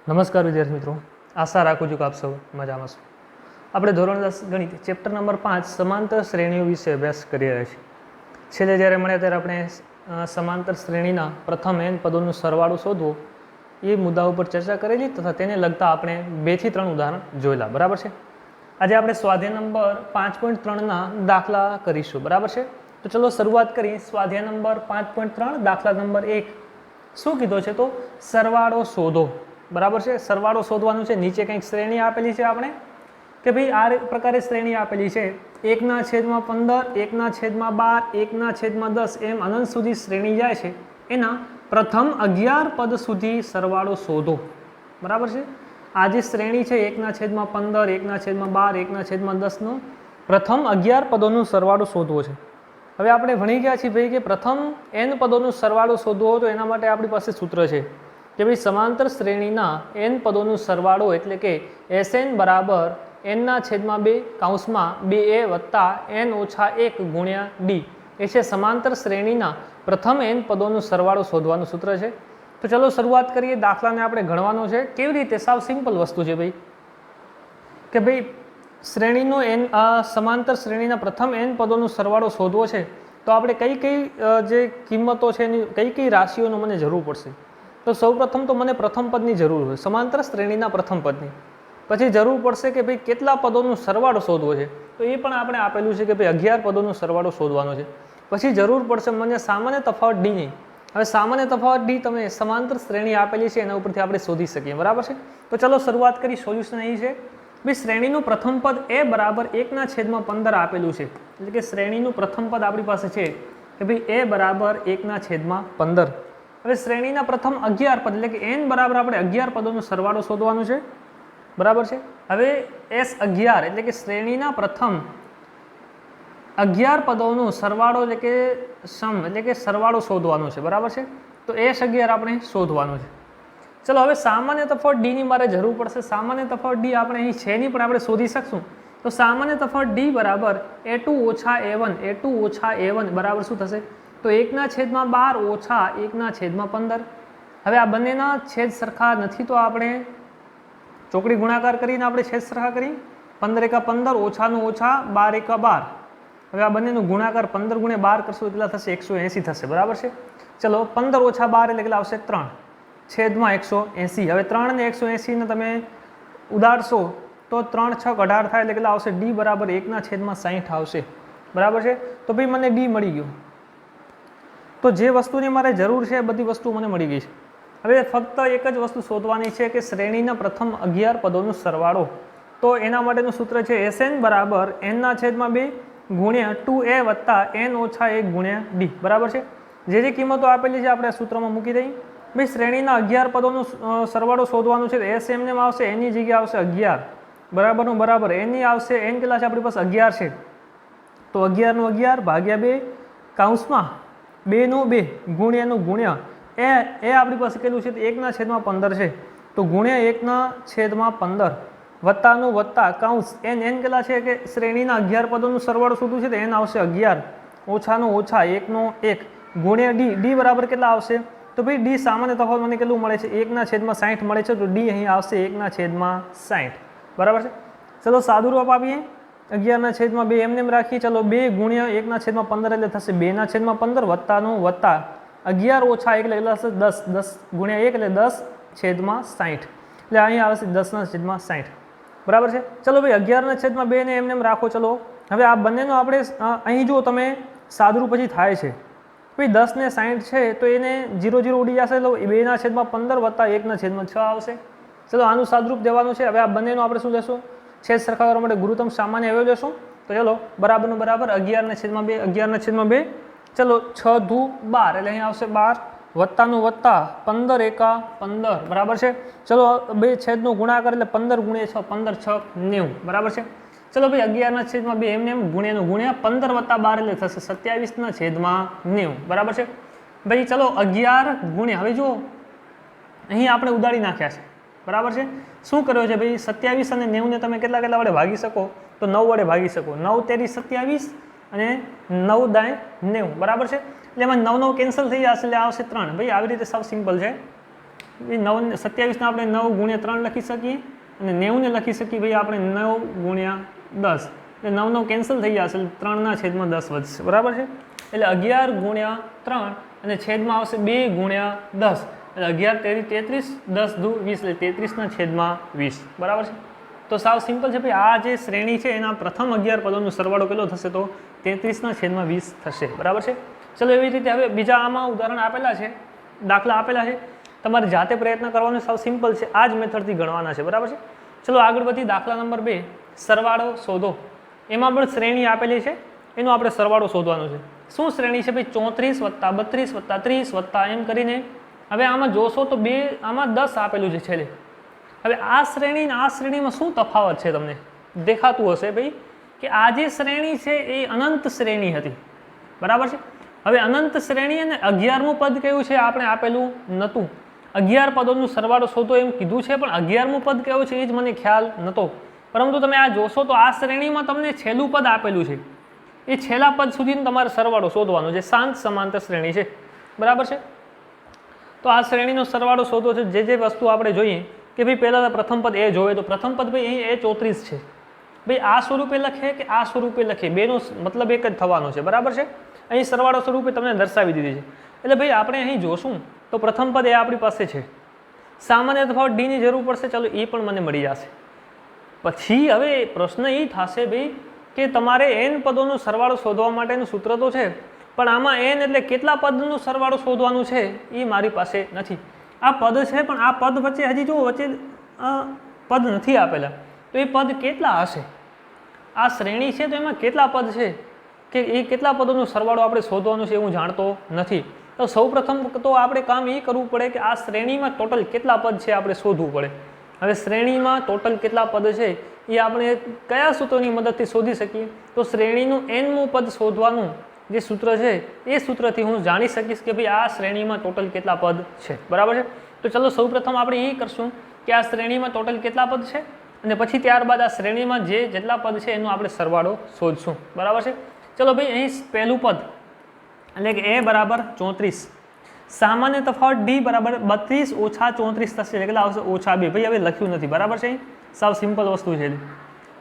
નમસ્કાર વિદ્યાર્થી મિત્રો, આશા રાખું છું કે આપ સૌ મજામાં છો. આપણે ધોરણ 10 ગણિત ચેપ્ટર નંબર 5 સમાંતર શ્રેણીઓ વિશે અભ્યાસ કરી રહ્યા છીએ. છેલ્લે જ્યારે મળ્યા ત્યારે આપણે સમાંતર શ્રેણીના પ્રથમ n પદોનું સરવાળો શોધવો એ મુદ્દા ઉપર ચર્ચા કરેલી તથા તેને લગતા આપણે 2 થી 3 ઉદાહરણ જોયેલા. બરાબર છે. આજે આપણે સ્વાધ્યાય નંબર 5.3ના દાખલા કરીશું. બરાબર છે. તો ચલો શરૂઆત કરીએ. સ્વાધ્યાય નંબર 5.3 દાખલા નંબર 1 શું કીધો છે? તો સરવાળો શોધો. બરાબર છે. સરવાળો શોધવાનું છે. નીચે કંઈક શ્રેણી આપેલી છે આપણે કે ભાઈ આ પ્રકારે શ્રેણી આપેલી છે 1/15, 1/12, 1/10 એમ અનંત સુધી શ્રેણી જાય છે. એના પ્રથમ 11 પદ સુધી સરવાળો શોધો. બરાબર છે. આ જે શ્રેણી છે 1/15, 1/12, 1/10 નો પ્રથમ 11 પદોનું સરવાળો શોધવો છે. હવે આપણે ભણી ગયા છીએ ભાઈ કે પ્રથમ n પદોનું સરવાળો શોધવો હોય તો એના માટે આપણી પાસે સૂત્ર છે કે ભાઈ સમાંતર શ્રેણીના n પદોનું સરવાળો એટલે કે Sn બરાબર n/2 કૌંસમાં 2a વત્તા n ઓછા 1 ગુણ્યા d એ છે સમાંતર શ્રેણીના પ્રથમ n પદોનું સરવાળો શોધવાનું સૂત્ર છે. તો ચલો શરૂઆત કરીએ. દાખલાને આપણે ગણવાનો છે. કેવી રીતે? સાવ સિમ્પલ વસ્તુ છે ભાઈ કે ભાઈ શ્રેણીનો સમાંતર શ્રેણીના પ્રથમ n પદોનું સરવાળો શોધવો છે તો આપણે કઈ જે કિંમતો છે એની કઈ રાશિઓનો મને જરૂર પડશે? તો સૌપ્રથમ તો મને પ્રથમ પદની જરૂર હોય, સમાંતર શ્રેણીના પ્રથમ પદની. પછી જરૂર પડશે કે ભાઈ કેટલા પદોનો સરવાળો શોધવો છે તો એ પણ આપણે આપેલું છે કે ભાઈ 11 પદોનો સરવાળો શોધવાનો છે. પછી જરૂર પડશે મને સામાન્ય તફાવત d ની. હવે સામાન્ય તફાવત d તમે સમાંતર શ્રેણી આપેલી છે એના ઉપરથી આપણે શોધી શકીએ. બરાબર છે. તો ચલો શરૂઆત કરી. સોલ્યુશન અહીં છે ભાઈ શ્રેણીનું પ્રથમ પદ a બરાબર 1/15 આપેલું છે. એટલે કે શ્રેણીનું પ્રથમ પદ આપણી પાસે છે કે ભાઈ a બરાબર 1/15. હવે શ્રેણીના પ્રથમ 11 પદ એટલે કે n બરાબર આપણે 11 પદોનો સરવાળો શોધવાનો છે. બરાબર છે. હવે S11 એટલે કે શ્રેણીના પ્રથમ 11 પદોનો સરવાળો એટલે કે સમ એટલે કે સરવાળો શોધવાનો છે. બરાબર છે. તો S11 આપણે શોધવાનું છે. ચલો હવે સામાન્ય તફાવત d ની મારે જરૂર પડશે. સામાન્ય તફાવત d આપણે અહીં છે નહીં પણ આપણે શોધી શકશું. તો સામાન્ય તફાવત d બરાબર a2 ઓછા a1 બરાબર શું થશે? તો 1/12 ઓછા 1/15. હવે આ બંનેના છેદ સરખા નથી તો આપણે ચોકડી ગુણાકાર કરીને આપણે છેદ સરખા કરી 15 × 15 ઓછાનું ઓછા 12 × 12. હવે આ બંનેનો ગુણાકાર 15 × 12 કરશું કેટલા થશે? 180 થશે. બરાબર છે. ચલો 15 ઓછા 12 એટલે કેટલા આવશે? 3 છેદમાં 180. હવે 3 ને 180 ને તમે ઉડાડશો તો 3 × 6 = 18 થાય એટલે કેટલા આવશે? d બરાબર 1/60 આવશે. બરાબર છે. તો ભાઈ મને d મળી ગયું. તો જે વસ્તુની મારે જરૂર છે એ બધી વસ્તુ મને મળી ગઈ છે. હવે ફક્ત એક જ વસ્તુ શોધવાની છે કે શ્રેણીના પ્રથમ 11 પદોનો સરવાળો. તો એના માટેનું સૂત્ર છે Sn બરાબર n/2 ગુણ્યા 2a વત્તા n ઓછા 1 ગુણ્યા d. બરાબર છે. જે કિંમતો આપેલી છે આપણે આ સૂત્રમાં મૂકી દઈએ. ભાઈ શ્રેણીના 11 પદોનો સરવાળો શોધવાનું છે. S એમને આવશે એની જગ્યાએ આવશે 11 બરાબરનું બરાબર એની આવશે n કેટલા છે આપણી પાસે? 11 છે. તો 11 નું 11 ભાગ્યા 2 કૌંસમાં 2 નું 2 ગુણ્યાનું ગુણ્યા એ આપણી પાસે કેટલું છે? 1/15 છે. તો ગુણ્યા 1/15 વત્તાનું વત્તા કૌંસ n કેટલા છે કે શ્રેણીના 11 પદોનું સરવાળો શોધવું છે તો n આવશે 11 ઓછાનું ઓછા 1/1 ગુણ્યા d બરાબર કેટલા આવશે? તો ભાઈ d સામાન્ય તફાવત મને કેટલું મળે છે? 1/60 મળે છે. તો d અહીં આવશે 1/60. બરાબર છે. ચલો સાદું રૂપ આપીએ. 11/2 એમને એમ રાખીએ. ચલો 2 ગુણ્યા 1/15 એટલે થશે 2/15 વત્તાનું વત્તા 11 ઓછા 1 એટલે થશે 10. 10 ગુણ્યા 1 એટલે 10/60. એટલે અહીં આવશે 10/60. બરાબર છે. ચલો ભાઈ 11/2 ને એમને એમ રાખો. ચલો હવે આ બંનેનો આપણે અહીં જુઓ તમે સાદુરૂપ પછી થાય છે. ભાઈ 10 ને 60 છે તો એને 0 0 ઉડી જશે એટલે 2/15 વત્તા 1/6 આવશે. ચલો આનું સાદુરૂપ દેવાનું છે. હવે આ બંનેનો આપણે શું લેશું? છેદ સરખા કરવા માટે ગુરુત્તમ સામાન્ય અવયવ લેશું. તો ચલો બરાબરનું બરાબર 11/2 ચલો 6 દુ 12 એટલે અહીં આવશે 12 વત્તાનું વત્તા 15 એકા 15. બરાબર છે. ચલો બે છેદનો ગુણાકાર એટલે 15 ગુણ્યા 6 15 6 90. બરાબર છે. ચલો ભાઈ 11/2 એમને એમ ગુણ્યાનું ગુણ્યા 15 વત્તા 12 એટલે થશે 27/90. બરાબર છે. ભાઈ ચલો 11 ગુણ્યા હવે જુઓ અહીં આપણે ઉડાડી નાખ્યા છે. બરાબર છે. શું કર્યો છે ભાઈ? 27 અને 90 ને તમે કેટલા વડે ભાગી શકો? તો 9 વડે ભાગી શકો. 9 તેરી 27 અને 9 દાય 90. બરાબર છે. એટલે એમાં 9 કેન્સલ થઈ જશે એટલે આવશે 3. ભાઈ આવી રીતે સાવ સિમ્પલ છે. એ 9 27 આપણે 9 ગુણ્યા 3 લખી શકીએ અને 90 ને લખી શકીએ ભાઈ આપણે 9 ગુણ્યા 10 એટલે 9 9 કેન્સલ થઈ જશે એટલે 3/10 વધશે બરાબર છે એટલે 11 ગુણ્યા 3 અને છેદમાં આવશે 2 ગુણ્યા 10 એટલે 11 તેરી 33 10 દુ 20 એટલે 33/20 બરાબર છે। તો સાવ સિમ્પલ છે ભાઈ આ જે શ્રેણી છે એના પ્રથમ 11 પદોનો સરવાળો કેટલો થશે તો 33/20 થશે બરાબર છે। ચલો એવી રીતે હવે બીજા આમાં ઉદાહરણ આપેલા છે દાખલા આપેલા છે તમારે જાતે પ્રયત્ન કરવાનો સાવ સિમ્પલ છે આ જ મેથડથી ગણવાના છે બરાબર છે। ચલો આગળ વધી દાખલા નંબર 2 સરવાળો શોધો એમાં પણ શ્રેણી આપેલી છે એનો આપણે સરવાળો શોધવાનો છે। શું શ્રેણી છે ભાઈ 34 + 32 + 30 એમ કરીને હવે આમાં જોશો તો આમાં 10 આપેલું છે છેલ્લે। હવે આ શ્રેણી અને આ શ્રેણીમાં શું તફાવત છે તમને દેખાતું હશે ભાઈ કે આ જે શ્રેણી છે એ અનંત શ્રેણી હતી બરાબર છે। હવે અનંત શ્રેણી અને 11મું પદ કયું છે આપણે આપેલું નહોતું 11 પદોનું સરવાળો શોધો એમ કીધું છે પણ 11મું પદ કયું છે એ જ મને ખ્યાલ નહોતો પરંતુ તમે આ જોશો તો આ શ્રેણીમાં તમને છેલ્લું પદ આપેલું છે એ છેલ્લા પદ સુધીનો તમારે સરવાળો શોધવાનો છે શાંત સમાંતર શ્રેણી છે બરાબર છે। તો આ શ્રેણીનો સરવાળો શોધો છે જે વસ્તુ આપણે જોઈએ કે ભાઈ પહેલાં પ્રથમ પદ એ જોવે તો પ્રથમ પદ ભાઈ અહીં એ 34 છે ભાઈ આ સ્વરૂપે લખે કે આ સ્વરૂપે લખે બેનો મતલબ એક જ થવાનો છે બરાબર છે। અહીં સરવાળો સ્વરૂપે તમને દર્શાવી દીધી છે એટલે ભાઈ આપણે અહીં જોશું તો પ્રથમ પદ એ આપણી પાસે છે સામાન્ય તફાવત ડીની જરૂર પડશે ચાલો એ પણ મને મળી જશે પછી હવે પ્રશ્ન એ થશે ભાઈ કે તમારે n પદોનો સરવાળો શોધવા માટેનું સૂત્ર તો છે પણ આમાં n એટલે કેટલા પદનો સરવાળો શોધવાનું છે એ મારી પાસે નથી આ પદ છે પણ આ પદ વચ્ચે હજી જો વચ્ચે પદ નથી આપેલા તો એ પદ કેટલા હશે આ શ્રેણી છે તો એમાં કેટલા પદ છે કે એ કેટલા પદોનો સરવાળો આપણે શોધવાનો છે હું જાણતો નથી તો સૌપ્રથમ તો આપણે કામ એ કરવું પડે કે આ શ્રેણીમાં ટોટલ કેટલા પદ છે આપણે શોધવું પડે। હવે શ્રેણીમાં ટોટલ કેટલા પદ છે એ આપણે કયા સૂત્રોની મદદથી શોધી શકીએ તો શ્રેણીનું nમું પદ શોધવાનું જે સૂત્ર છે એ સૂત્રથી હું જાણી શકીશ કે ભાઈ આ શ્રેણીમાં ટોટલ કેટલા પદ છે બરાબર છે। તો ચલો સૌપ્રથમ આપણે એ કરશું કે આ શ્રેણીમાં ટોટલ કેટલા પદ છે અને પછી ત્યારબાદ આ શ્રેણીમાં જેટલા પદ છે એનો આપણે સરવાળો શોધશું બરાબર છે। ચલો ભાઈ અહીં પહેલું પદ એટલે કે a બરાબર 34 સામાન્ય તફાવત d બરાબર 32 ઓછા 34 થશે એટલે કેટલા આવશે -2 ભાઈ હવે લખ્યું નથી બરાબર છે સાવ સિમ્પલ વસ્તુ છે।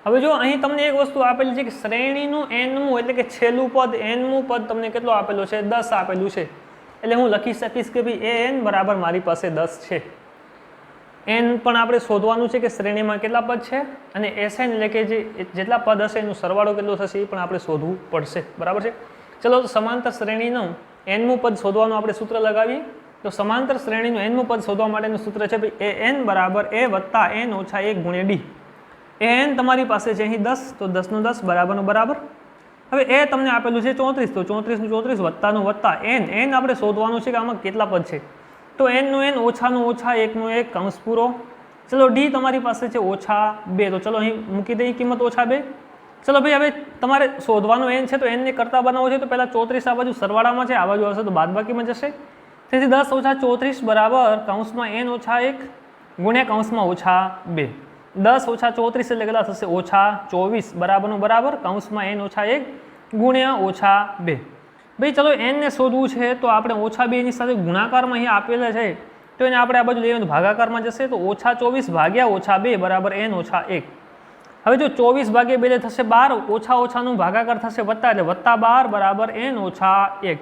હવે જો અહીં તમને એક વસ્તુ આપેલી છે કે શ્રેણીનું nમું એટલે કે છેલ્લું પદ nમું પદ તમને કેટલો આપેલો છે 10 આપેલું છે એટલે હું લખી શકીશ કે ભાઈ an બરાબર મારી પાસે 10 છે n પણ આપણે શોધવાનું છે કે શ્રેણીમાં કેટલા પદ છે અને Sn એટલે કે જેટલા પદ હશે એનો સરવાળો કેટલો થશે એ પણ આપણે શોધવું પડશે બરાબર છે। ચલો તો સમાંતર શ્રેણીનું nમું પદ શોધવાનું આપણે સૂત્ર લગાવીએ તો સમાંતર શ્રેણીનું nમું પદ શોધવા માટેનું સૂત્ર છે ભાઈ an બરાબર a વત્તા n ઓછા 1 ગુણ્યા d an તમારી પાસે છે અહીં 10 તો 10 નું 10 બરાબરનું બરાબર। હવે એ તમને આપેલું છે 34 તો 34 નું 34 વત્તાનું વત્તા n આપણે શોધવાનું છે કે આમાં કેટલા પદ છે તો n નું n ઓછાનું ઓછા 1 નું 1 કૌંસ પૂરો। ચલો d તમારી પાસે છે -2 તો ચલો અહીં મૂકી દઈએ કિંમત -2। ચલો ભાઈ હવે તમારે શોધવાનું n છે તો n ને કરતા બનાવવો છે તો પહેલાં 34 આ બાજુ સરવાળામાં છે આ બાજુ આવશે તો બાદબાકીમાં જશે તેથી 10 ઓછા 34 બરાબર કૌંસમાં n ઓછા 1 ગુણ્યા કૌંસમાં -2 10 ઓછા 34 એટલે કેટલા થશે -24 બરાબરનું બરાબર કૌંસમાં n ઓછા 1 ગુણ્યા -2 ભાઈ ચલો n ને શોધવું છે તો આપણે -2 ની સાથે ગુણાકારમાં અહીંયા આપેલા છે તો એને આપણે આ બાજુ લઈએ તો ભાગાકારમાં જશે તો -24 ભાગ્યા -2 બરાબર n ઓછા 1। હવે જો 24 ભાગ્યા 2 થશે 12 ઓછા ઓછાનું ભાગાકાર થશે વત્તા એટલે +12 બરાબર n ઓછા 1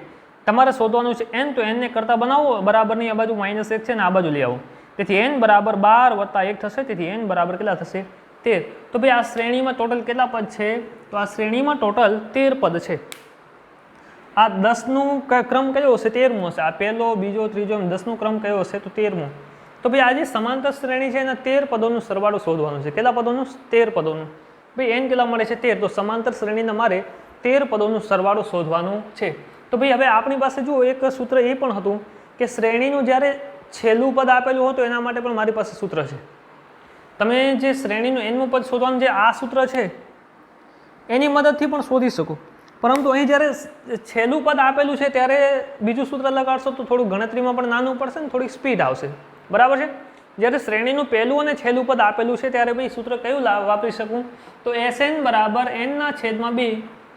તમારે શોધવાનું છે n તો n ને કરતા બનાવો બરાબરની આ બાજુ -1 છે ને આ બાજુ લઈ આવો તેથી n બરાબર 12 વત્તા 1 થશે તેથી n બરાબર કેટલા થશે 13। તો ભાઈ આ શ્રેણીમાં ટોટલ કેટલા પદ છે તો આ શ્રેણીમાં ટોટલ 13 પદ છે। આ 10નું ક્રમ કયો હશે 13મું હશે આ પહેલો બીજો ત્રીજો 10નું ક્રમ કયો હશે તો 13મું। તો ભાઈ આ જે સમાંતર શ્રેણી છે એના 13 પદોનું સરવાળો શોધવાનું છે કેટલા પદોનું 13 પદોનું ભાઈ n કેટલા મળે છે 13 તો સમાંતર શ્રેણીના મારે 13 પદોનું સરવાળો શોધવાનું છે। તો ભાઈ હવે આપણી પાસે જો એક સૂત્ર એ પણ હતું કે શ્રેણીનું જ્યારે છેલ્લું પદ આપેલું હોય તો એના માટે પણ મારી પાસે સૂત્ર છે તમે જે શ્રેણીનું nમું પદ શોધવાનું જે આ સૂત્ર છે એની મદદથી પણ શોધી શકો પરંતુ અહીં જ્યારે છેલ્લું પદ આપેલું છે ત્યારે બીજું સૂત્ર લગાડશો તો થોડું ગણતરીમાં પણ નાનું પડશે ને થોડીક સ્પીડ આવશે બરાબર છે। જ્યારે શ્રેણીનું પહેલું અને છેલ્લું પદ આપેલું છે ત્યારે ભાઈ સૂત્ર કયું વાપરી શકું તો Sn બરાબર n/2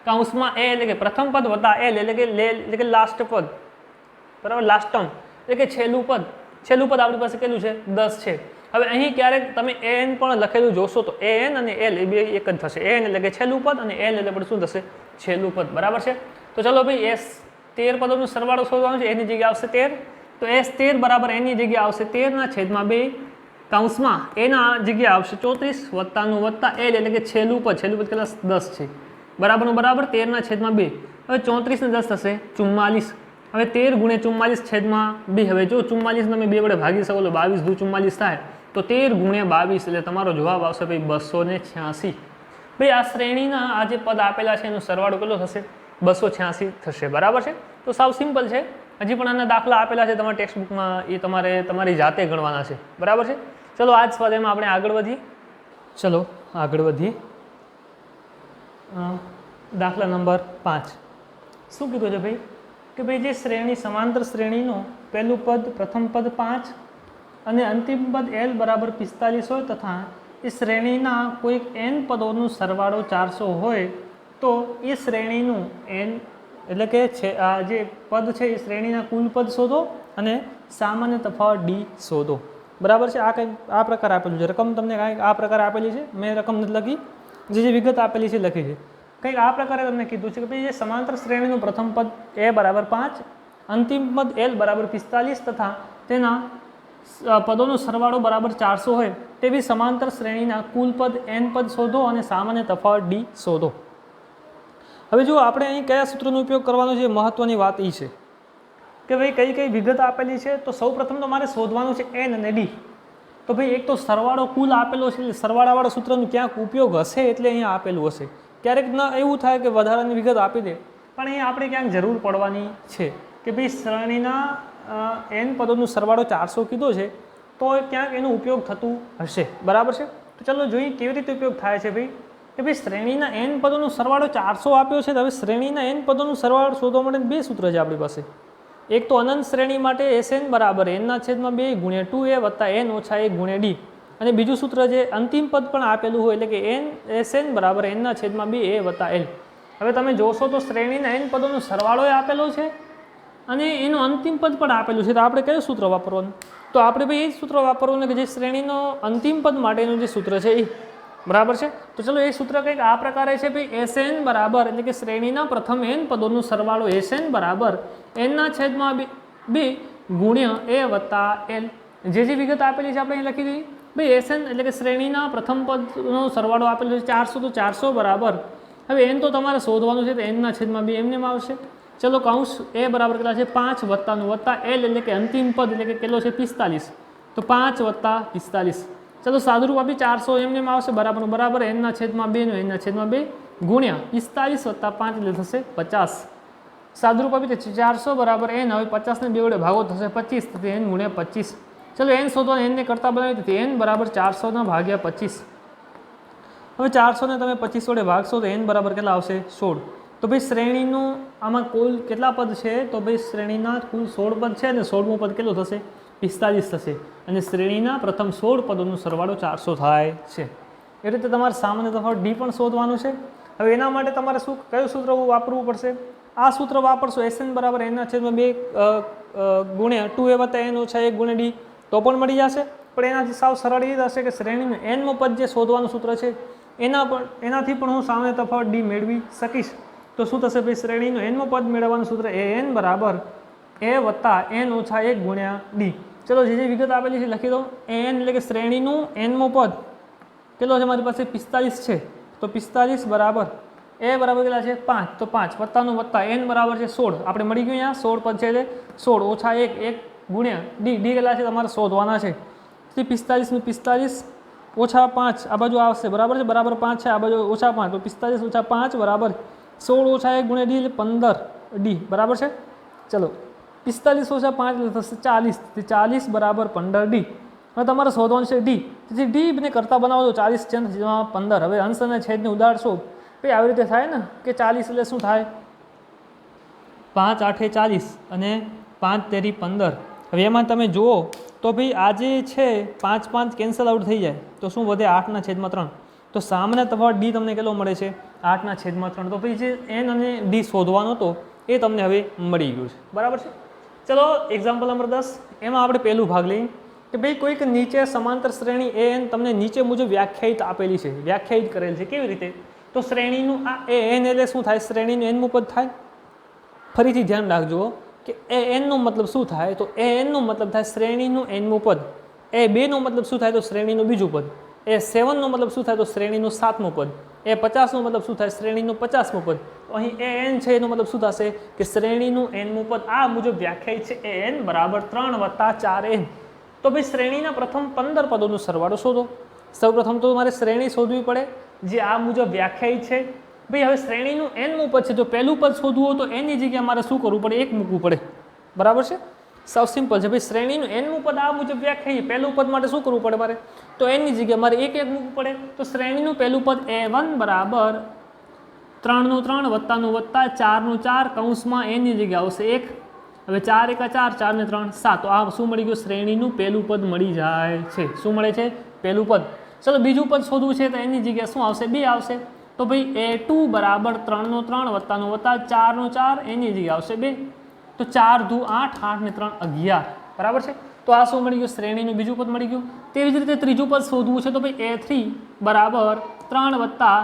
કૌંસમાં a એટલે કે પ્રથમ પદ વત્તા l એટલે કે લાસ્ટ પદ બરાબર લાસ્ટ ટર્મ એટલે કે છેલ્લું પદ છેલ્લું પદ આપણી પાસે કેટલું છે 10 છે। હવે અહીં ક્યારેક તમે an પણ લખેલું જોશો તો an અને l એ બે એક જ થશે। an એટલે કે છેલ્લું પદ અને l એટલે પણ શું થશે છેલ્લું પદ બરાબર છે। તો ચલો ભાઈ s 13 પદોનો સરવાળો શોધવાનો છે, એની જગ્યાએ આવશે 13, તો s13 બરાબર એની જગ્યાએ આવશે 13/2 કૌંસમાં એના જગ્યાએ આવશે 34 વત્તાનું વત્તા l એટલે કે છેલ્લું પદ કેટલા 10 છે બરાબરનું બરાબર 13/2। હવે 34 ને 10 થશે 44। હવે 13 × 44/2। હવે જો 44 તમે 2 વડે ભાગી શકો તો 22 દુ 44 થાય, તો 13 × 22 એટલે તમારો જવાબ આવશે ભાઈ 286। ભાઈ આ શ્રેણીના આ જે પદ આપેલા છે એનો સરવાળો કેટલો થશે 286 થશે બરાબર છે। તો સાવ સિમ્પલ છે, હજી પણ આના દાખલા આપેલા છે તમારા ટેક્સ્ટ બુકમાં, એ તમારે તમારી જાતે ગણવાના છે બરાબર છે। ચલો આજ સ્વાધ્યાયમાં આપણે આગળ વધીએ। ચલો આગળ વધીએ। દાખલા નંબર 5 શું કીધું છે ભાઈ કે ભાઈ જે શ્રેણી સમાંતર શ્રેણીનું પહેલું પદ પ્રથમ પદ 5 અને અંતિમ પદ l બરાબર 45 હોય તથા એ શ્રેણીના કોઈક n પદોનું સરવાળો 400 હોય તો એ શ્રેણીનું n એટલે કે છે આ જે પદ છે એ શ્રેણીના કુલ પદ શોધો અને સામાન્ય તફાવત d શોધો બરાબર છે। આ કંઈક આ પ્રકાર આપેલું છે, રકમ તમને કાંઈક આ પ્રકાર આપેલી છે, મેં રકમ નથી લખી, જે વિગત આપેલી છે લખી છે, કંઈક આ પ્રકારે તમને કીધું છે કે ભાઈ જે સમાંતર શ્રેણીનું પ્રથમ પદ a બરાબર 5, અંતિમ પદ l બરાબર 45 તથા તેના પદોનો સરવાળો બરાબર 400 હોય તેવી સમાંતર શ્રેણીના કુલ પદ n પદ શોધો અને સામાન્ય તફાવત d શોધો। હવે જો આપણે અહીં કયા સૂત્રનો ઉપયોગ કરવાનો છે, મહત્વની વાત એ છે કે ભાઈ કઈ કઈ વિગત આપેલી છે, તો સૌ પ્રથમ તો મારે શોધવાનું છે n અને d। તો ભાઈ એક તો સરવાળો કુલ આપેલો છે, એટલે સરવાળાવાળા સૂત્રનો ક્યાંક ઉપયોગ હશે એટલે અહીંયા આપેલું હશે। ક્યારેક ન એવું થાય કે વધારાની વિગત આપી દે, પણ અહીં આપણે ક્યાંક જરૂર પડવાની છે કે ભાઈ શ્રેણીના n પદોનો સરવાળો 400 કીધો છે તો ક્યાંક એનો ઉપયોગ થતું હશે બરાબર છે। તો ચાલો જોઈએ કેવી રીતે ઉપયોગ થાય છે ભાઈ કે ભાઈ શ્રેણીના n પદોનો સરવાળો 400 આપ્યો છે, તો હવે શ્રેણીના n પદોનો સરવાળો શોધવા માટે બે સૂત્ર છે આપણી પાસે। એક તો અનંત શ્રેણી માટે Sn બરાબર n/2 × 2a વત્તા n - 1 × d, અને બીજું સૂત્ર જે અંતિમ પદ પણ આપેલું હોય એટલે કે Sn બરાબર n/2a વત્તા l। હવે તમે જોશો તો શ્રેણીના n પદોનો સરવાળો આપેલો છે અને એનું અંતિમ પદ પણ આપેલું છે, તો આપણે કયું સૂત્ર વાપરવાનું, તો આપણે ભાઈ એ જ સૂત્ર વાપરવાનું કે જે શ્રેણીનો અંતિમ પદ માટેનું જે સૂત્ર છે એ બરાબર છે। તો ચલો એ સૂત્ર કંઈક આ પ્રકારે છે ભાઈ Sn બરાબર એટલે કે શ્રેણીના પ્રથમ n પદોનો સરવાળો Sn બરાબર n/2 ગુણ્યા a વત્તા l। જે વિગત આપેલી છે આપણે અહીં લખી દીધી ભાઈ। Sn એટલે કે શ્રેણીના પ્રથમ પદનો સરવાળો આપેલો છે 400, તો 400 બરાબર હવે n તો તમારે શોધવાનું છે તો n/2 એમને આવશે। ચલો કૌંસ a બરાબર કેટલા છે 5 વત્તાનું વત્તા l એટલે કે અંતિમ પદ એટલે કે કેટલો છે 45, તો 5 વત્તા 45। ચલો સાદુરૂપ આપી 400 એમને આવશે બરાબરનું બરાબર n/2 નું n/2 ગુણ્યા 45 વત્તા 5 એટલે થશે 50। સાદુરૂપ આપી તો 400 બરાબર n, હવે 50 ને 2 વડે ભાગો થશે 25, તો n × 25। ચલો n શોધવા n ને કરતા બનાવી તો n બરાબર 400/25। હવે 400 ને તમે 25 વડે ભાગશો તો n બરાબર કેટલા આવશે 16। તો ભાઈ શ્રેણીનું આમાં કુલ કેટલા પદ છે, તો ભાઈ શ્રેણીના કુલ 16 પદ છે અને 16મું પદ કેટલું થશે 45 થશે, અને શ્રેણીના પ્રથમ 16 પદોનો સરવાળો 400 થાય છે। એ રીતે તમારે સામાન્ય તફાવત d પણ શોધવાનું છે। હવે એના માટે તમારે શું કયું સૂત્ર વાપરવું પડશે, આ સૂત્ર વાપરશો Sn બરાબર n/2 ગુણ્યા 2a વત્તા n - 1 × d તો પણ મળી જશે। પણ એનાથી સાવ સરળ એ હશે કે શ્રેણીનું nમું પદ જે શોધવાનું સૂત્ર છે એનાથી પણ હું સામાન્ય તફાવત d મેળવી શકીશ। તો શું થશે ભાઈ શ્રેણીનું nમું પદ મેળવવાનું સૂત્ર an બરાબર a વત્તા n - 1 ગુણ્યા d। ચલો જે વિગત આપેલી છે લખી દો। an એટલે કે શ્રેણીનું nમું પદ કેટલો છે મારી પાસે 45 છે, તો 45 બરાબર a બરાબર કેટલા છે 5, તો 5 વત્તાનું વત્તા n બરાબર છે 16, આપણે મળી ગયું અહીંયા 16 પદ છે એટલે 16 - 1 ગુણ્યા d કેટલા છે તમારે શોધવાના છે। 45 નું 45 -5 આ બાજુ આવશે બરાબર છે, બરાબર 5 છે, આ બાજુ -5, તો 45 - 5 બરાબર 16 - 1 ગુણ્યા d એટલે 15 d બરાબર છે। ચલો 45 - 5 એટલે થશે 40, તો 40 બરાબર 15 d। હવે તમારે શોધવાનું છે d, તેથી d ને કરતા બનાવો તો 40 છે 15, હવે અંશ અને છેદને ઉડાડશો ભાઈ આવી રીતે થાય ને કે 40 એટલે શું થાય 5 × 8 = 40 અને 5 × 13 = 15। હવે એમાં તમે જુઓ તો ભાઈ આ જે છે 5 5 કેન્સલ આઉટ થઈ જાય તો શું વધે 8/3, તો સામાન્ય તફાવત d તમને કેટલો મળે છે 8/3। તો ભાઈ જે n અને d શોધવાનો હતો એ તમને હવે મળી ગયું છે બરાબર છે। ચલો એક્ઝામ્પલ નંબર 10 એમાં આપણે પહેલું ભાગ લઈએ કે ભાઈ કોઈક નીચે સમાંતર શ્રેણી એ એન તમને નીચે મુજબ વ્યાખ્યાયિત આપેલી છે, વ્યાખ્યાયિત કરેલ છે. કેવી રીતે? તો શ્રેણીનું આ એ એન એટલે શું થાય? શ્રેણીનું એનમું પદ થાય. ફરીથી ધ્યાન રાખજો કે એ એનનો મતલબ શું થાય? તો એ એનનો મતલબ થાય શ્રેણીનું એનમું પદ. એ 2 નો મતલબ શું થાય? તો શ્રેણીનું બીજું પદ. એ 7 નો મતલબ શું થાય? તો શ્રેણીનું 7મું પદ. એ 50 નો મતલબ શું થાય? શ્રેણીનું 50મું પદ. તો અહીં એ એન છે એનો મતલબ શું થશે કે શ્રેણીનું એનમું પદ આ મુજબ વ્યાખ્યાયિત છે એ એન બરાબર 3 + 4n. તો ભાઈ શ્રેણીના પ્રથમ 15 પદોનો સરવાળો શોધો. સૌપ્રથમ તો મારે શ્રેણી શોધવી પડે જે આ મુજબ વ્યાખ્યાયિત છે. ભાઈ હવે શ્રેણીનું એનમું પદ છે, જો પહેલું પદ શોધવું હોય તો એની જગ્યાએ મારે શું કરવું પડે? 1 મૂકવું પડે. બરાબર છે? સાવ સિમ્પલ છે. ભાઈ શ્રેણીનું એનમું પદ આ મુજબ વ્યાખ્યાયિત, પહેલું પદ માટે શું કરવું પડે મારે? તો એની જગ્યાએ મારે 1 મૂકવું પડે. તો શ્રેણીનું પહેલું પદ a1 બરાબર 3 નું 3 વત્તાનું વત્તા 4 નું 4 કૌંસમાં એની જગ્યાએ આવશે 1. હવે 4 × 4 4 ને 3 7. તો આ શું મળી ગયું? શ્રેણીનું પહેલું પદ મળી જાય છે. શું મળે છે? પહેલું પદ. ચલો બીજું પદ શોધવું છે તો એની જગ્યાએ શું આવશે? 2 આવશે. તો ભાઈ a2 બરાબર 3 નું 3 વત્તાનું વત્તા 4 નું 4 એની જગ્યાએ આવશે 2. તો 4 દુ 8 8 ને 3 11. બરાબર છે? તો આ શું મળી ગયું? શ્રેણીનું બીજું પદ મળી ગયું. તેવી જ રીતે ત્રીજું પદ શોધવું છે તો ભાઈ a3 બરાબર 3 વત્તા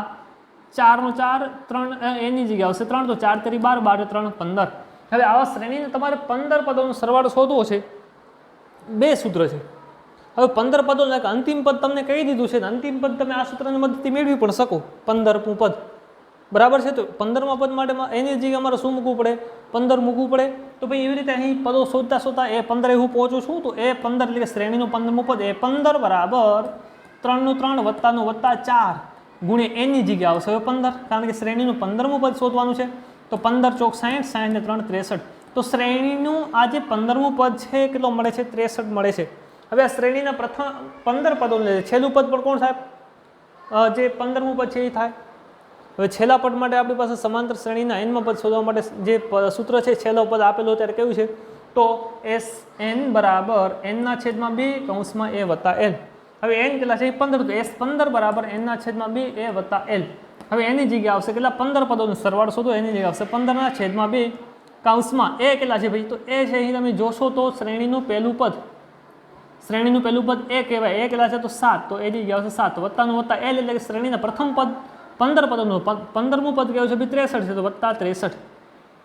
4 નું 4 3 એની જગ્યાએ આવશે 3. તો 4 × 12 12 3 15. હવે આવા શ્રેણીને તમારે 15 પદોનો સરવાળો શોધવો છે. 2 સૂત્ર છે. હવે 15 પદો અંતિમ પદ તમને કહી દીધું છે, અંતિમ પદ તમે આ સૂત્રની મદદથી મેળવી પણ શકો. 15મું પદ. બરાબર છે? તો 15મા પદ માટે એની જગ્યાએ અમારે શું મૂકવું પડે? 15 મૂકવું પડે. તો ભાઈ એવી રીતે અહીં પદો શોધતા શોધતા એ 15 હું પહોંચું છું. તો એ 15 એટલે કે શ્રેણીનું 15મું પદ એ 15 બરાબર 3 નું 3 વત્તાનું વત્તા 4 ગુણ્યા એની જગ્યાએ આવશે હવે 15, કારણ કે શ્રેણીનું 15મું પદ શોધવાનું છે. તો 15 ચોક 60 60 ને 3 63. તો શ્રેણીનું આ જે 15મું પદ છે કેટલો મળે છે? 63 મળે છે. હવે આ શ્રેણીના પ્રથમ 15 પદો લે, છેલ્લું પદ પણ કોણ થાય? જે 15મું પદ છે એ થાય. હવે છેલ્લા પદ માટે આપણી પાસે સમાંતર શ્રેણીના એનમાં પદ શોધવા માટે જે સૂત્ર છે છેલ્લો પદ આપેલો ત્યારે કેવું છે? તો Sn બરાબર n/2 કૌંસમાં a વત્તા l. હવે n કેટલા છે? 15. તો S15 બરાબર n/2 a વત્તા l. હવે એની જગ્યાએ આવશે કેટલા? 15 પદોનો સરવાળો શોધો. એની જગ્યાએ આવશે 15/2 કૌંસમાં a કેટલા છે ભાઈ? તો a છે અહીં તમે જોશો તો શ્રેણીનું પહેલું પદ, શ્રેણીનું પહેલું પદ a કહેવાય. a કેટલા છે? તો 7. તો એની જગ્યાએ આવશે 7 વત્તાનું વત્તા l એટલે કે શ્રેણીના પ્રથમ પદ 15 પદોનું 15મું પદ કેવું છે? 63 છે. તો વત્તા 63.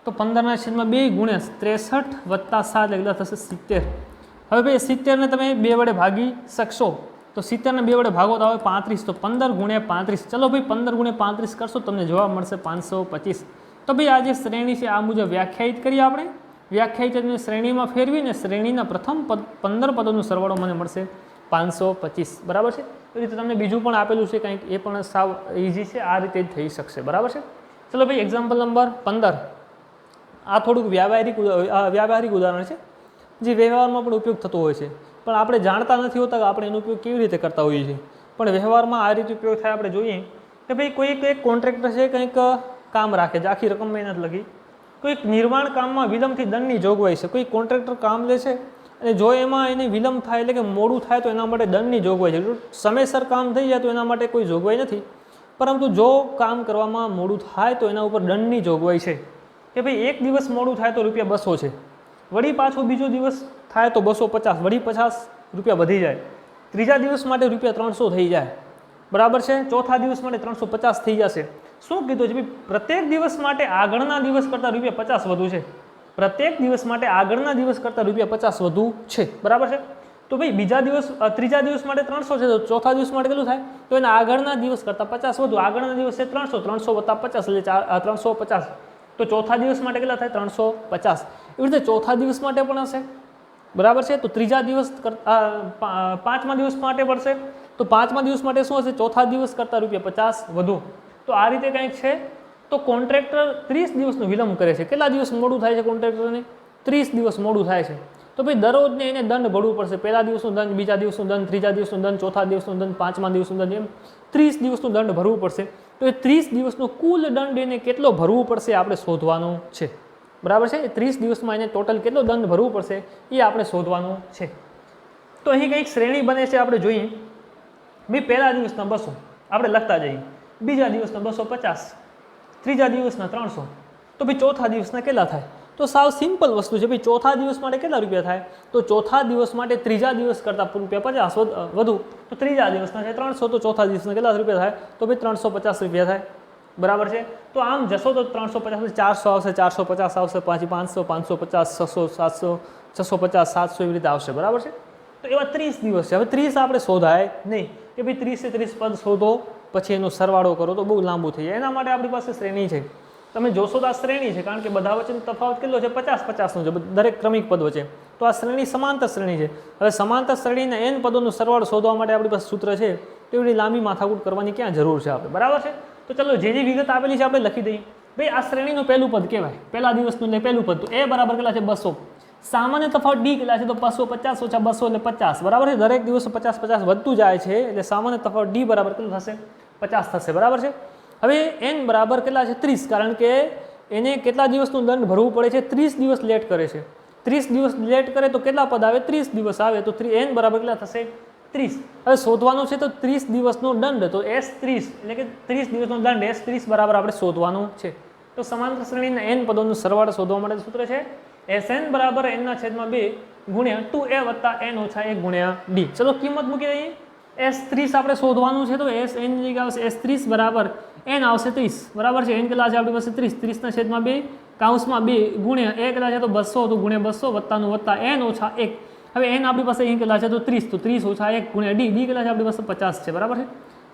તો 15/2 ગુણ્યા 63 વત્તા 7 એટલે થશે 70. હવે ભાઈ 70 ને તમે 2 વડે ભાગી શકશો. તો 70 ને 2 વડે ભાગો તો આવે 35. તો 15 ગુણ્યા 35. ચલો ભાઈ 15 ગુણ્યા 35 કરશો તમને જવાબ મળશે 525. તો ભાઈ આ જે શ્રેણી છે આ મુજબ વ્યાખ્યાયિત કરીએ આપણે. વ્યાખ્યાયિત શ્રેણીમાં ફેરવીને શ્રેણીના પ્રથમ 15 પદોનો સરવાળો મને મળશે 525. બરાબર છે? એ રીતે તમને બીજું પણ આપેલું છે કંઈક, એ પણ સાવ ઇઝી છે. આ રીતે જ થઈ શકશે. બરાબર છે? ચલો ભાઈ એક્ઝામ્પલ નંબર 15. આ થોડુંક વ્યાવહારિક ઉદાહરણ છે જે વ્યવહારમાં પણ ઉપયોગ થતો હોય છે, પણ આપણે જાણતા નથી હોતા કે આપણે એનો ઉપયોગ કેવી રીતે કરતા હોઈએ છીએ. પણ વ્યવહારમાં આ રીતે ઉપયોગ થાય. આપણે જોઈએ કે ભાઈ કોઈક એક કોન્ટ્રાક્ટર છે, કંઈક કામ રાખે છે, આખી રકમ મહેનત લગી. કોઈક નિર્માણ કામમાં વિલંબથી દંડની જોગવાઈ છે. કોઈ કોન્ટ્રાક્ટર કામ લે છે અને જો એમાં એને વિલંબ થાય એટલે કે મોડું થાય તો એના માટે દંડની જોગવાઈ છે. જો સમયસર કામ થઈ જાય તો એના માટે કોઈ જોગવાઈ નથી, પરંતુ જો કામ કરવામાં મોડું થાય તો એના ઉપર દંડની જોગવાઈ છે કે ભાઈ 1 દિવસ મોડું થાય તો ₹200 છે, વળી પાછો બીજો દિવસ થાય તો 250, વળી 50 રૂપિયા વધી જાય, ત્રીજા દિવસ માટે ₹300 થઈ જાય. બરાબર છે? ચોથા દિવસ માટે 350 થઈ જશે. શું કીધું છે? ભાઈ પ્રત્યેક દિવસ માટે આગળના દિવસ કરતાં ₹50 વધુ છે. પ્રત્યેક દિવસ માટે આગળના દિવસ કરતાં ₹50 વધુ છે. બરાબર છે? તો ભાઈ ત્રીજા દિવસ માટે 300 છે તો ચોથા દિવસ માટે કેટલું થાય? તો એના આગળના દિવસ કરતાં 50 વધુ. આગળના દિવસ છે 300, 300 વત્તા 50 એટલે 350. તો ચોથા દિવસ માટે કેટલા થાય? 350. એવી રીતે ચોથા દિવસ માટે પણ હશે. બરાબર છે? તો ત્રીજા દિવસ પાંચમા દિવસ માટે પડશે. તો પાંચમા દિવસ માટે શું હશે? ચોથા દિવસ કરતાં ₹50 વધુ. તો આ રીતે કંઈક છે. તો કોન્ટ્રાક્ટર 30 દિવસનો વિલંબ કરે છે. કેટલા દિવસ મોડું થાય છે કોન્ટ્રાક્ટરને? 30 દિવસ મોડું થાય છે. તો ભાઈ દરરોજને એને દંડ ભરવું પડશે. પહેલા દિવસનું દંડ, બીજા દિવસનું દંડ, ત્રીજા દિવસનું દંડ, ચોથા દિવસનું દંડ, પાંચમા દિવસનું દંડ, એમ 30 દિવસનું દંડ ભરવું પડશે. તો એ 30 દિવસનો કુલ દંડ એને કેટલો ભરવું પડશે આપણે શોધવાનું છે. બરાબર છે? એ 30 દિવસમાં એને ટોટલ કેટલો દંડ ભરવું પડશે એ આપણે શોધવાનું છે. તો અહીં કંઈક શ્રેણી બને છે. આપણે જોઈએ ભાઈ પહેલા દિવસના 200 આપણે લખતા જઈએ, બીજા દિવસના 250, ત્રીજા દિવસના 300. તો ભાઈ ચોથા દિવસના કેટલા થાય? તો સાવ સિમ્પલ વસ્તુ છે ભાઈ. ચોથા દિવસ માટે કેટલા રૂપિયા થાય? તો ચોથા દિવસ માટે ત્રીજા દિવસ કરતાં રૂપિયા 50 વધુ, તો ત્રીજા દિવસના છે 300, તો ચોથા દિવસના કેટલા રૂપિયા થાય? તો ભાઈ 350 રૂપિયા થાય. બરાબર છે. તો આમ જશો તો 350 400 આવશે, 450 આવશે, પાછી 500, 550, 600, 700, 650, 700 એવી રીતે આવશે. બરાબર છે. તો એવા 30 દિવસ છે. હવે 30 આપણે શોધાય નહીં કે ભાઈ 30 30 પદ શોધો પછી એનો સરવાળો કરો તો બહુ લાંબુ થઈ જાય. એના માટે આપણી પાસે શ્રેણી છે. તમે જોશો તો આ શ્રેણી છે, કારણ કે બધા વચ્ચેનો તફાવત કેટલો છે? 50-50નો છે દરેક ક્રમિક પદ વચ્ચે. તો આ શ્રેણી સમાંતર શ્રેણી છે. હવે સમાંતર શ્રેણીના n પદોનો સરવાળો શોધવા માટે આપણી પાસે સૂત્ર છે. તો એવી લાંબી માથાકૂટ કરવાની ક્યાં જરૂર છે આપણે? બરાબર છે. તો ચલો જે વિગત આપેલી છે આપણે લખી દઈએ. ભાઈ આ શ્રેણીનું પહેલું પદ કહેવાય, પહેલા દિવસનું એટલે પહેલું પદ. તો એ બરાબર કેટલા છે? 200. સામાન્ય તફાવત ડી કેટલા છે? તો 550 ઓછા 200 એટલે 50. બરાબર છે. દરેક દિવસે 50-50 વધતું જાય છે એટલે સામાન્ય તફાવત ડી બરાબર કેટલું થશે? 50 થશે. બરાબર છે. હવે n બરાબર કેટલા છે? 30, કારણ કે એને કેટલા દિવસનું દંડ ભરવું પડે છે? 30 દિવસ લેટ કરે છે. 30 દિવસ લેટ કરે તો કેટલા પદ આવે? 30 દિવસ આવે. તો n બરાબર કેટલા થશે? 30. હવે શોધવાનું છે તો 30 દિવસનો દંડ, તો S30 એટલે કે 30 દિવસનો દંડ S30 બરાબર આપણે શોધવાનું છે. તો સમાંતર શ્રેણીના n પદોનો સરવાળો શોધવા માટે સૂત્ર છે Sn બરાબર n/2 ગુણ્યા 2a વત્તા n ઓછા 1 ગુણ્યા d. ચલો કિંમત મૂકી દઈએ. S30 આપણે શોધવાનું છે તો Sn ની જગ્યાએ આવશે S30 બરાબર n આવશે 30. બરાબર છે. n કેટલા છે આપણી પાસે? 30. 30/2 કૌંસમાં 2 ગુણ્યા a કેટલા છે? તો 200, તો ગુણ્યા 200 વત્તાનું વત્તા n ઓછા 1. હવે n આપણી પાસે અહીં કેટલા છે? તો 30. તો 30 ઓછા 1 ગુણ્યા d. d કેટલા છે આપણી પાસે? 50 છે. બરાબર છે.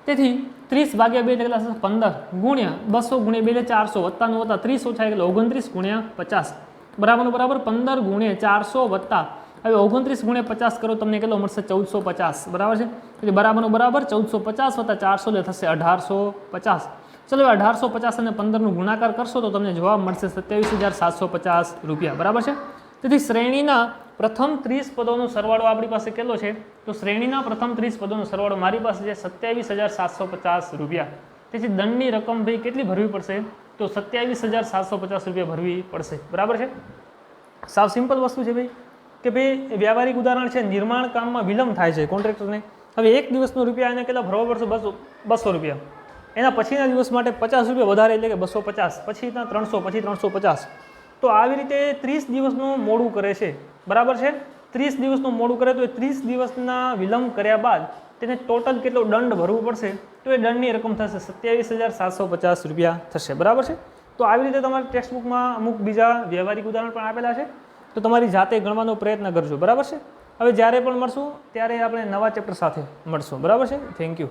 તેથી 30/2 કેટલા છે? 15 ગુણ્યા 200 ગુણ્યા 2 એટલે 400 વત્તાનું વત્તા 30 ઓછા 1 એટલે 29 ગુણ્યા 50 બરાબરનું બરાબર 15 ગુણ્યા 400 વત્તા હવે 29 ગુણ્યા 50 કરો તમને કેટલો મળશે? 1450. બરાબર છે. એટલે બરાબરનું બરાબર 1450 વત્તા 400 એટલે થશે 1850. ચલો 1850 અને 15નું ગુણાકાર કરશો તો તમને જવાબ મળશે 27,750 રૂપિયા. બરાબર છે. તેથી શ્રેણીના પ્રથમ 30 પદોનો સરવાળો આપણી પાસે કેટલો છે? તો શ્રેણીના પ્રથમ 30 પદોનો સરવાળો મારી પાસે છે 27,750 રૂપિયા. તેથી દંડની રકમ ભાઈ કેટલી ભરવી પડશે? તો 27,750 રૂપિયા ભરવી પડશે. બરાબર છે. સાવ સિમ્પલ વસ્તુ છે ભાઈ કે ભાઈ વ્યવહારિક ઉદાહરણ છે. નિર્માણ કામમાં વિલંબ થાય છે કોન્ટ્રાક્ટરને. હવે એક દિવસનો રૂપિયા એને કેટલા ભરવા પડશે? 200 રૂપિયા. એના પછીના દિવસ માટે 50 રૂપિયા વધારે એટલે કે 250, પછીના 300, પછી 350. તો આવી રીતે 30 દિવસનું મોડું કરે છે. બરાબર છે. 30 દિવસનું મોડું કરે તો એ 30 દિવસના વિલંબ કર્યા બાદ તેને ટોટલ કેટલો દંડ ભરવું પડશે? તો એ દંડની રકમ થશે 27,750 રૂપિયા થશે. બરાબર છે. તો આવી રીતે તમારી ટેક્સ્ટબુકમાં અમુક બીજા વ્યવહારિક ઉદાહરણ પણ આપેલા છે. તો તમારી જાતે ગણવાનો પ્રયત્ન કરજો. બરાબર છે. હવે જ્યારે પણ મળશું ત્યારે આપણે નવા ચેપ્ટર સાથે મળશું. બરાબર છે. Thank you.